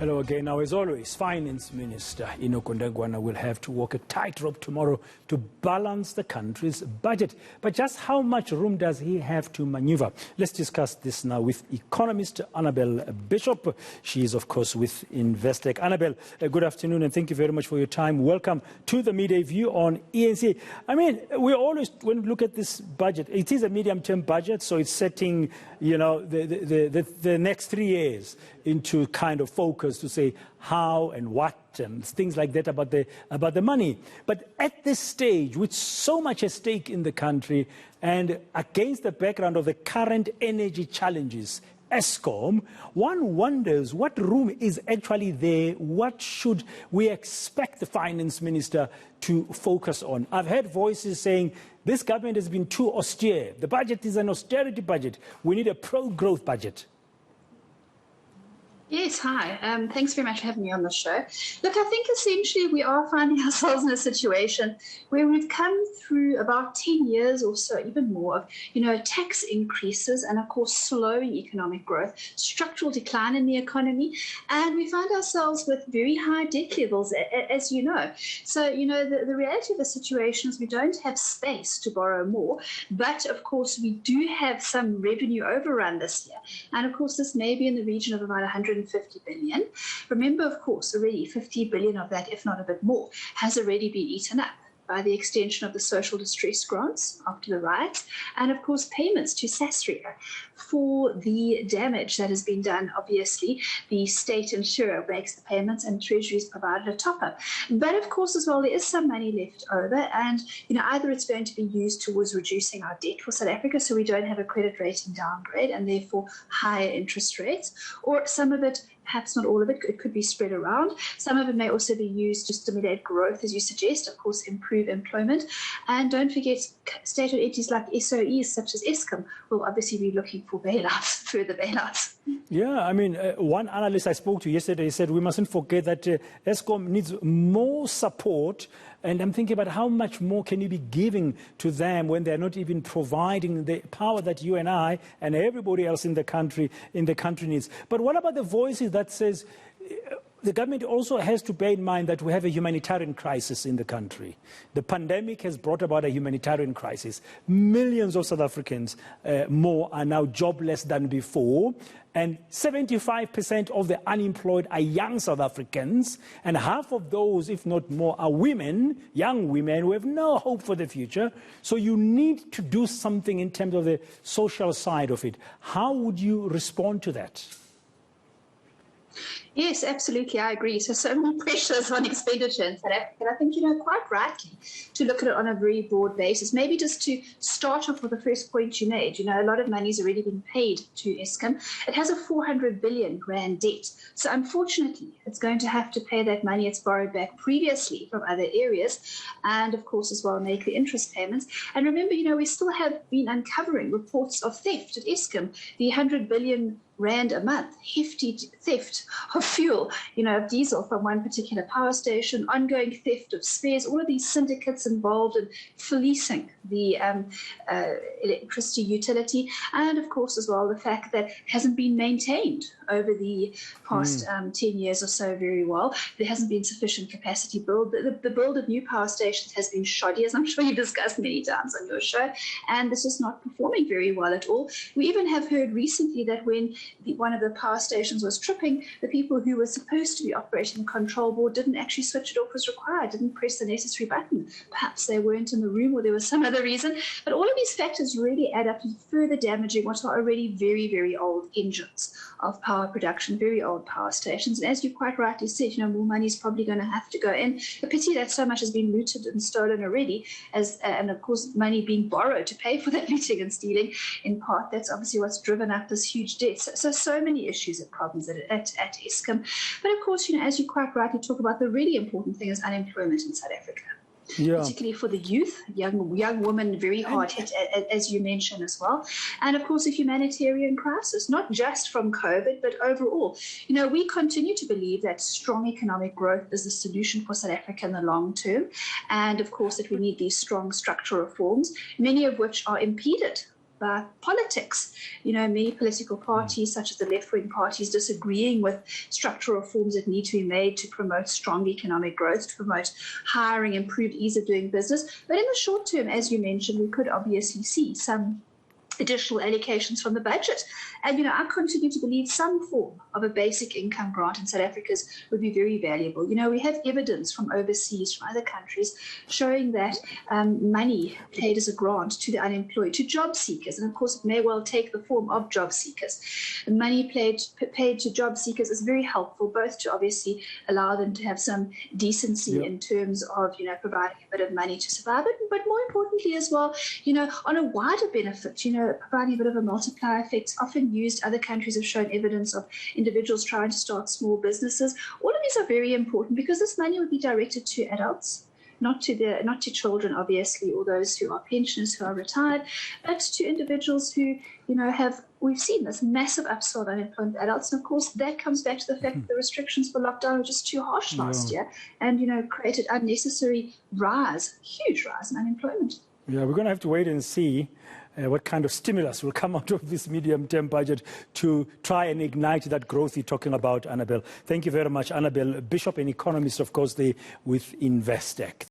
Hello again. Now, as always, Finance Minister Enoch Godongwana will have to walk a tightrope tomorrow to balance the country's budget. But just how much room does he have to maneuver? Let's discuss this now with economist Annabel Bishop. She is, of course, with Investec. Annabel, good afternoon, and thank you very much for your time. Welcome to the Midday View on eNCA. I mean, we always, when we look at this budget, it is a medium-term budget, so it's setting, the next 3 years into kind of focus to say how and what and things like that about the money. But at this stage, with so much at stake in the country and against the background of the current energy challenges, ESCOM, one wonders what room is actually there. What should we expect the finance minister to focus on? I've heard voices saying this government has been too austere. The budget is an austerity budget. We need a pro-growth budget. Yes, hi. Thanks very much for having me on the show. Look, I think essentially we are finding ourselves in a situation where we've come through about 10 years or so, even more, of, tax increases and, of course, slowing economic growth, structural decline in the economy, and we find ourselves with very high debt levels, as you know. So, the reality of the situation is we don't have space to borrow more, but, of course, we do have some revenue overrun this year. And, of course, this may be in the region of about 150 billion. Remember, of course, already 50 billion of that, if not a bit more, has already been eaten up by the extension of the social distress grants after the riots, and of course payments to Sasria for the damage that has been done. Obviously, the state insurer makes the payments and Treasury's provided a top-up. But of course as well, there is some money left over, and either it's going to be used towards reducing our debt for South Africa so we don't have a credit rating downgrade and therefore higher interest rates, or some of it, perhaps not all of it, it could be spread around. Some of it may also be used to stimulate growth, as you suggest, of course, improve employment. And don't forget, state-owned entities like SOEs, such as ESCOM, will obviously be looking for bailouts, further bailouts. Yeah, I mean, one analyst I spoke to yesterday said we mustn't forget that ESCOM needs more support. And I'm thinking about how much more can you be giving to them when they're not even providing the power that you and I and everybody else in the country needs. But what about the voices that says the government also has to bear in mind that we have a humanitarian crisis in the country. The pandemic has brought about a humanitarian crisis. Millions of South Africans more are now jobless than before. And 75% of the unemployed are young South Africans. And half of those, if not more, are women, young women who have no hope for the future. So you need to do something in terms of the social side of it. How would you respond to that? Yes, absolutely, I agree. So more pressures on expenditure in South Africa. And I think, quite rightly, to look at it on a very broad basis. Maybe just to start off with the first point you made, a lot of money has already been paid to ESCOM. It has a 400 billion rand debt. So unfortunately, it's going to have to pay that money it's borrowed back previously from other areas, and of course as well make the interest payments. And remember, we still have been uncovering reports of theft at ESCOM. The 100 billion rand a month, hefty theft of fuel, of diesel from one particular power station, ongoing theft of spares, all of these syndicates involved in fleecing the electricity utility, and of course as well the fact that it hasn't been maintained over the past 10 years or so very well. There hasn't been sufficient capacity build. The build of new power stations has been shoddy, as I'm sure you've discussed many times on your show, and this is not performing very well at all. We even have heard recently that when one of the power stations was tripping, the people who were supposed to be operating the control board didn't actually switch it off as required, didn't press the necessary button. Perhaps they weren't in the room or there was some other reason. But all of these factors really add up to further damaging what are already very, very old engines of power production, very old power stations. And as you quite rightly said, more money is probably going to have to go in. The pity that so much has been looted and stolen already, and of course money being borrowed to pay for that looting and stealing, in part, that's obviously what's driven up this huge debt. So many issues and problems at ESCOM. But of course, as you quite rightly talk about, the really important thing is unemployment in South Africa. Yeah. Particularly for the youth, young women, very hard hit, as you mentioned as well. And of course, a humanitarian crisis, not just from COVID, but overall. We continue to believe that strong economic growth is the solution for South Africa in the long term. And of course, that we need these strong structural reforms, many of which are impeded by politics. You know, many political parties, such as the left-wing parties, disagreeing with structural reforms that need to be made to promote strong economic growth, to promote hiring, improved ease of doing business. But in the short term, as you mentioned, we could obviously see some additional allocations from the budget. And, you know, I continue to believe some form of a basic income grant in South Africa would be very valuable. You know, we have evidence from overseas, from other countries, showing that money paid as a grant to the unemployed, to job seekers, and of course it may well take the form of job seekers. The money paid to job seekers is very helpful, both to obviously allow them to have some decency in terms of, you know, providing a bit of money to survive, but more importantly as well, you know, on a wider benefit, you know, providing a bit of a multiplier effect, often used. Other countries have shown evidence of individuals trying to start small businesses. All of these are very important because this money would be directed to adults, not to children, obviously, or those who are pensioners, who are retired, but to individuals who, you know, we've seen this massive upswell of unemployment adults. And of course, that comes back to the fact that the restrictions for lockdown were just too harsh last year and, you know, created unnecessary huge rise in unemployment. Yeah, we're going to have to wait and see what kind of stimulus will come out of this medium-term budget to try and ignite that growth you're talking about, Annabel. Thank you very much, Annabel Bishop, an economist, of course, with Investec.